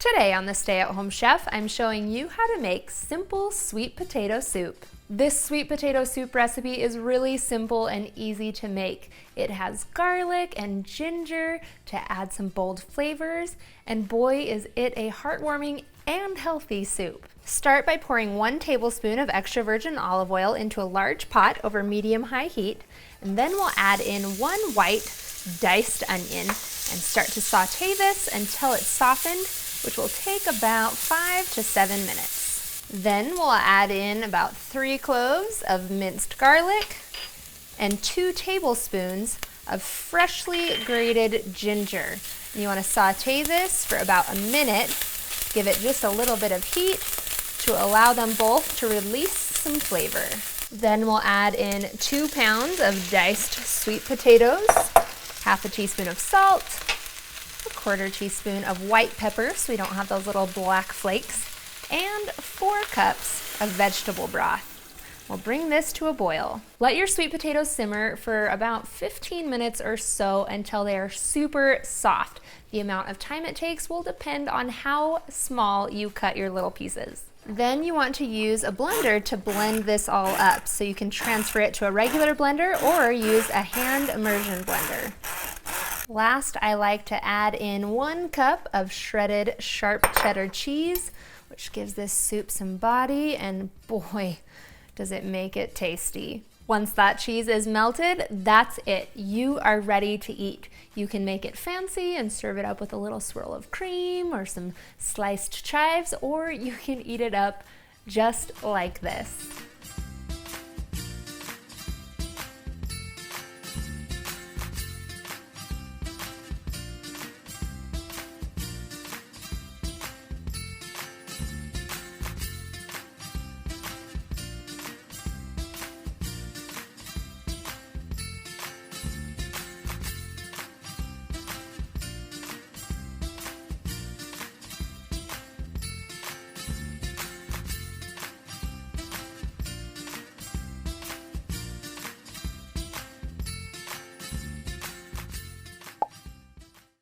Today on the Stay at Home Chef, I'm showing you how to make simple sweet potato soup. This sweet potato soup recipe is really simple and easy to make. It has garlic and ginger to add some bold flavors, and boy is it a heartwarming and healthy soup. Start by pouring 1 tablespoon of extra virgin olive oil into a large pot over medium-high heat, and then we'll add in 1 white diced onion and start to saute this until it's softened, which will take about 5 to 7 minutes. Then we'll add in about 3 cloves of minced garlic and 2 tablespoons of freshly grated ginger. You want to saute this for about a minute. Give it just a little bit of heat to allow them both to release some flavor. Then we'll add in 2 pounds of diced sweet potatoes, half a teaspoon of salt, 1/4 teaspoon of white pepper so we don't have those little black flakes, and 4 cups of vegetable broth. We'll bring this to a boil. Let your sweet potatoes simmer for about 15 minutes or so until they are super soft. The amount of time it takes will depend on how small you cut your little pieces. Then you want to use a blender to blend this all up, so you can transfer it to a regular blender or use a hand immersion blender. Last, I like to add in 1 cup of shredded sharp cheddar cheese, which gives this soup some body, and boy, does it make it tasty. Once that cheese is melted, that's it. You are ready to eat. You can make it fancy and serve it up with a little swirl of cream or some sliced chives, or you can eat it up just like this.